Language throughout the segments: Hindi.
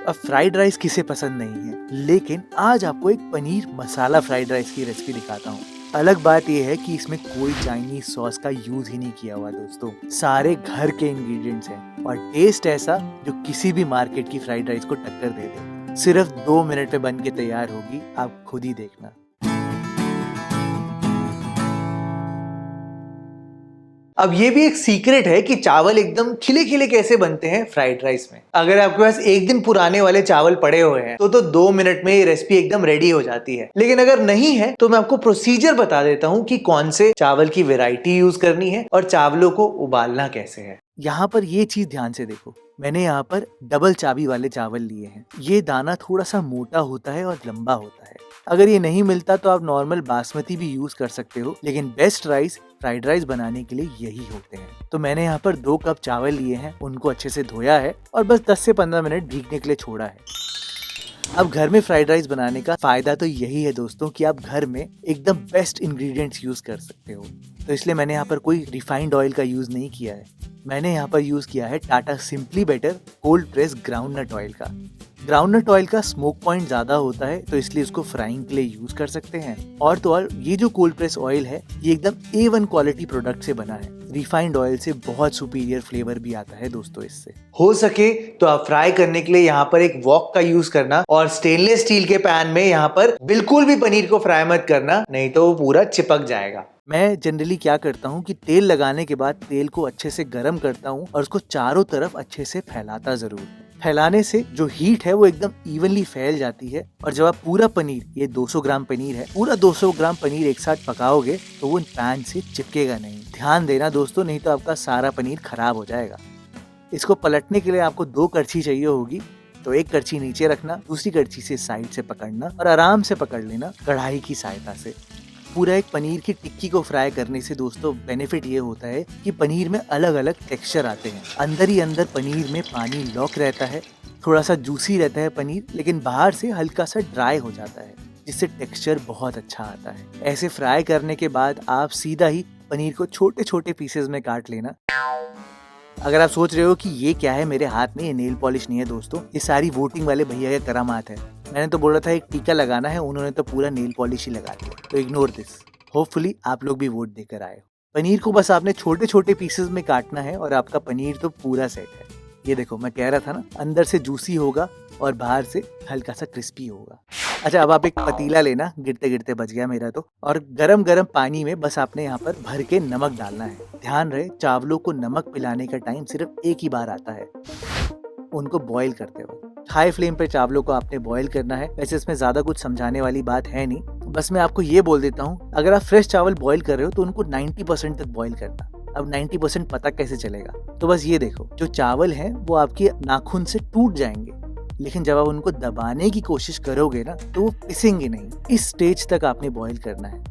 अब फ्राइड राइस किसे पसंद नहीं है, लेकिन आज आपको एक पनीर मसाला फ्राइड राइस की रेसिपी दिखाता हूँ। अलग बात यह है कि इसमें कोई चाइनीज सॉस का यूज ही नहीं किया हुआ दोस्तों, सारे घर के इंग्रेडिएंट्स हैं और टेस्ट ऐसा जो किसी भी मार्केट की फ्राइड राइस को टक्कर दे दे। सिर्फ 2 मिनट में बन के तैयार होगी, आप खुद ही देखना। अब ये भी एक सीक्रेट है कि चावल एकदम खिले खिले कैसे बनते हैं फ्राइड राइस में। अगर आपके पास एक दिन पुराने वाले चावल पड़े हुए हैं तो 2 मिनट में ये रेसिपी एकदम रेडी हो जाती है। लेकिन अगर नहीं है तो मैं आपको प्रोसीजर बता देता हूँ कि कौन से चावल की वैरायटी यूज करनी है और चावलों को उबालना कैसे है। यहाँ पर ये चीज ध्यान से देखो, मैंने यहाँ पर डबल चाबी वाले चावल लिए हैं। ये दाना थोड़ा सा मोटा होता है और लंबा होता है। अगर ये नहीं मिलता तो आप नॉर्मल बासमती भी यूज कर सकते हो, लेकिन बेस्ट राइस फ्राइड राइस बनाने के लिए यही होते हैं। तो मैंने यहाँ पर 2 कप चावल लिए हैं, उनको अच्छे से धोया है और बस 10 से 15 मिनट भीगने के लिए छोड़ा है। अब घर में फ्राइड राइस बनाने का फायदा तो यही है दोस्तों कि आप घर में एकदम बेस्ट इंग्रेडिएंट्स यूज कर सकते हो। तो इसलिए मैंने यहाँ पर कोई रिफाइंड ऑयल का यूज नहीं किया है। मैंने यहाँ पर यूज किया है Tata simply better cold press groundnut oil का। ग्राउंडनट ऑयल का स्मोक पॉइंट ज्यादा होता है तो इसलिए उसको फ्राइंग के लिए यूज कर सकते हैं। और तो और ये जो कोल्ड प्रेस ऑयल है ये एकदम A1 क्वालिटी प्रोडक्ट से बना है। रिफाइंड ऑयल से बहुत सुपीरियर फ्लेवर भी आता है दोस्तों इससे। हो सके तो आप फ्राई करने के लिए यहाँ पर एक वॉक का यूज करना और स्टेनलेस स्टील के पैन में यहाँ पर बिल्कुल भी पनीर को फ्राई मत करना, नहीं तो वो पूरा चिपक जाएगा। मैं जनरली क्या करता हूँ कि तेल लगाने के बाद तेल को अच्छे से गर्म करता हूँ और उसको चारों तरफ अच्छे से फैलाता जरूर। फैलाने से जो हीट है वो एकदम इवनली फैल जाती है और जब आप पूरा पनीर, ये 200 ग्राम पनीर है, पूरा 200 ग्राम पनीर एक साथ पकाओगे तो वो पैन से चिपकेगा नहीं। ध्यान देना दोस्तों, नहीं तो आपका सारा पनीर खराब हो जाएगा। इसको पलटने के लिए आपको 2 करछी चाहिए होगी, तो एक करछी नीचे रखना, दूसरी करछी से साइड से पकड़ना और आराम से पकड़ लेना कढ़ाई की सहायता से। पूरा एक पनीर की टिक्की को फ्राई करने से दोस्तों बेनिफिट ये होता है कि पनीर में अलग अलग टेक्सचर आते हैं। अंदर ही अंदर पनीर में पानी लॉक रहता है, थोड़ा सा जूसी रहता है पनीर, लेकिन बाहर से हल्का सा ड्राई हो जाता है, जिससे टेक्सचर बहुत अच्छा आता है। ऐसे फ्राई करने के बाद आप सीधा ही पनीर को छोटे छोटे पीसेस में काट लेना। अगर आप सोच रहे हो कि ये क्या है मेरे हाथ में, ये नेल पॉलिश नहीं है दोस्तों, ये सारी वोटिंग वाले भैया के करामात है। मैंने तो बोला था एक टीका लगाना है, उन्होंने तो पूरा नेल पॉलिश ही लगा दिया। तो इग्नोर दिस। होपफुली आप लोग भी वोट देकर आए हो। पनीर को बस आपने छोटे छोटे पीसेस में काटना है और आपका पनीर तो पूरा सेट है। ये देखो, मैं कह रहा था ना, अंदर से जूसी होगा और बाहर से हल्का सा क्रिस्पी होगा। अच्छा, अब आप एक पतीला लेना, गिरते गिरते बच गया मेरा तो, और गरम गरम पानी में बस आपने यहाँ पर भर के नमक डालना है। ध्यान रहे चावलों को नमक पिलाने का टाइम सिर्फ एक ही बार आता है, उनको बॉईल करते वक्त। हाई फ्लेम पे चावलों को आपने बॉईल करना है। वैसे इसमें ज्यादा कुछ समझाने वाली बात है नहीं, बस मैं आपको ये बोल देता हूँ, अगर आप फ्रेश चावल बॉईल कर रहे हो तो उनको 90% तक बॉईल करना। अब 90% पता कैसे चलेगा, तो बस ये देखो, जो चावल हैं वो आपके नाखून से टूट जाएंगे, लेकिन जब आप उनको दबाने की कोशिश करोगे ना तो वो पिसेंगे नहीं। इस स्टेज तक आपने बॉईल करना है।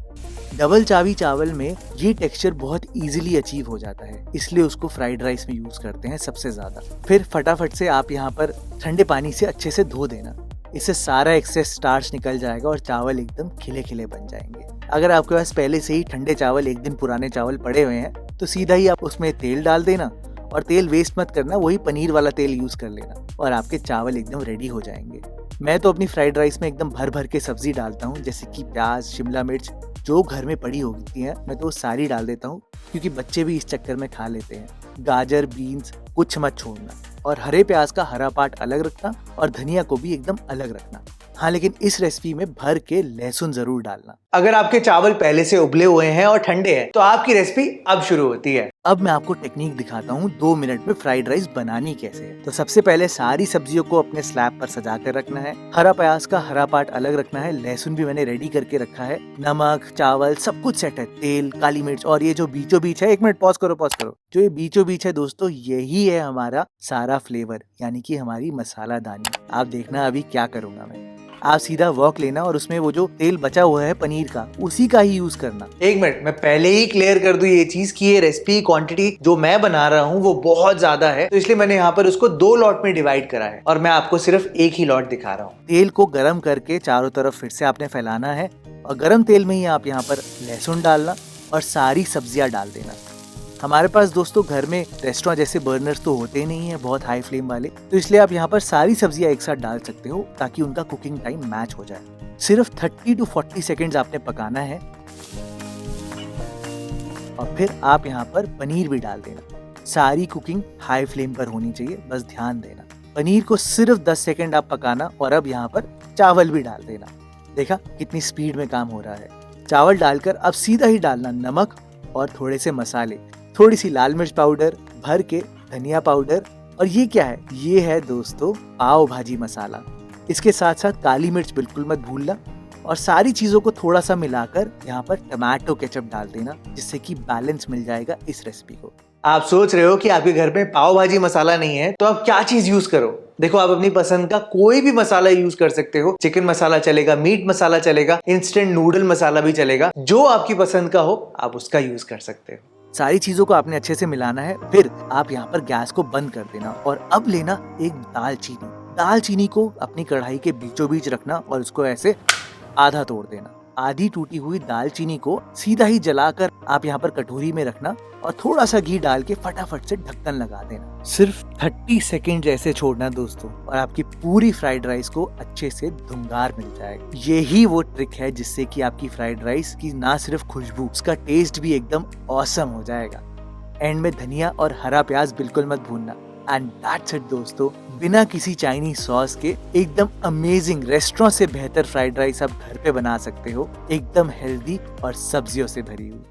डबल चावी चावल में ये टेक्सचर बहुत इजीली अचीव हो जाता है, इसलिए उसको फ्राइड राइस में यूज करते हैं सबसे ज्यादा। फिर फटाफट से आप यहाँ पर ठंडे पानी से अच्छे से धो देना, इससे सारा एक्सेस स्टार्च निकल जाएगा और चावल एकदम खिले खिले बन जाएंगे। अगर आपके पास पहले से ही ठंडे चावल, एक दिन पुराने चावल पड़े हुए हैं, तो सीधा ही आप उसमें तेल डाल देना और तेल वेस्ट मत करना, वही पनीर वाला तेल यूज कर लेना और आपके चावल एकदम रेडी हो जाएंगे। मैं तो अपनी फ्राइड राइस में एकदम भर भर के सब्जी डालता हूँ, जैसे कि प्याज, शिमला मिर्च, जो घर में पड़ी होती है मैं तो वो सारी डाल देता हूँ, क्योंकि बच्चे भी इस चक्कर में खा लेते हैं। गाजर, बीन्स कुछ मत छोड़ना और हरे प्याज का हरा पार्ट अलग रखना और धनिया को भी एकदम अलग रखना। हाँ, लेकिन इस रेसिपी में भर के लहसुन जरूर डालना। अगर आपके चावल पहले से उबले हुए हैं और ठंडे हैं तो आपकी रेसिपी अब शुरू होती है। अब मैं आपको टेक्निक दिखाता हूँ 2 मिनट में फ्राइड राइस बनानी कैसे है। तो सबसे पहले सारी सब्जियों को अपने स्लैब पर सजा कर रखना है। हरा प्याज का हरा पार्ट अलग रखना है, लहसुन भी मैंने रेडी करके रखा है, नमक, चावल सब कुछ सेट है, तेल, काली मिर्च, और ये जो बीचों बीच है, 1 मिनट पॉज करो, जो ये बीचों बीच है दोस्तों, यही है हमारा सारा फ्लेवर, यानी कि हमारी मसाला दानी। आप देखना अभी क्या करूंगा मैं। आप सीधा वॉक लेना और उसमें वो जो तेल बचा हुआ है पनीर का, उसी का ही यूज करना। 1 मिनट, मैं पहले ही क्लियर कर दूं ये चीज कि ये रेसिपी क्वांटिटी जो मैं बना रहा हूँ वो बहुत ज्यादा है, तो इसलिए मैंने यहाँ पर उसको 2 लॉट में डिवाइड करा है और मैं आपको सिर्फ एक ही लॉट दिखा रहा हूँ। तेल को गर्म करके चारों तरफ फिर से आपने फैलाना है और गर्म तेल में ही आप यहाँ पर लहसुन डालना और सारी सब्जियां डाल देना। हमारे पास दोस्तों घर में रेस्टोरेंट जैसे बर्नर्स तो होते नहीं है बहुत हाई फ्लेम वाले, तो इसलिए आप यहाँ पर सारी सब्जियां एक साथ डाल सकते हो ताकि उनका कुकिंग टाइम मैच हो जाए। सिर्फ 30 to 40 सेकेंड्स आपने पकाना है और फिर आप यहाँ पर पनीर भी डाल देना। सारी कुकिंग हाई फ्लेम पर होनी चाहिए, बस ध्यान देना। पनीर को सिर्फ 10 सेकेंड आप पकाना और अब यहाँ पर चावल भी डाल देना। देखा कितनी स्पीड में काम हो रहा है। चावल डालकर अब सीधा ही डालना नमक और थोड़े से मसाले, थोड़ी सी लाल मिर्च पाउडर, भर के धनिया पाउडर, और ये क्या है, ये है दोस्तों पाव भाजी मसाला। इसके साथ साथ काली मिर्च बिल्कुल मत भूलना और सारी चीजों को थोड़ा सा मिलाकर यहाँ पर टमाटो केचप डाल देना, जिससे कि बैलेंस मिल जाएगा इस रेसिपी को। आप सोच रहे हो कि आपके घर में पाव भाजी मसाला नहीं है तो आप क्या चीज यूज करो। देखो आप अपनी पसंद का कोई भी मसाला यूज कर सकते हो। चिकन मसाला चलेगा, मीट मसाला चलेगा, इंस्टेंट नूडल मसाला भी चलेगा, जो आपकी पसंद का हो आप उसका यूज कर सकते हो। सारी चीजों को आपने अच्छे से मिलाना है, फिर आप यहाँ पर गैस को बंद कर देना और अब लेना एक दालचीनी। दालचीनी को अपनी कढ़ाई के बीचों बीच रखना और उसको ऐसे आधा तोड़ देना। आधी टूटी हुई दालचीनी को सीधा ही जलाकर आप यहाँ पर कटोरी में रखना और थोड़ा सा घी डाल के फटाफट से ढक्कन लगा देना। सिर्फ 30 सेकेंड ऐसे छोड़ना दोस्तों और आपकी पूरी फ्राइड राइस को अच्छे से धुंगार मिल जाएगा। यही वो ट्रिक है जिससे कि आपकी फ्राइड राइस की ना सिर्फ खुशबू, उसका टेस्ट भी एकदम ऑसम हो जाएगा। एंड में धनिया और हरा प्याज बिल्कुल मत भूलना। एंड दैट्स इट दोस्तों, बिना किसी चाइनीज सॉस के एकदम अमेजिंग, रेस्टोरेंट से बेहतर फ्राइड राइस आप घर पे बना सकते हो, एकदम हेल्दी और सब्जियों से भरी हुई।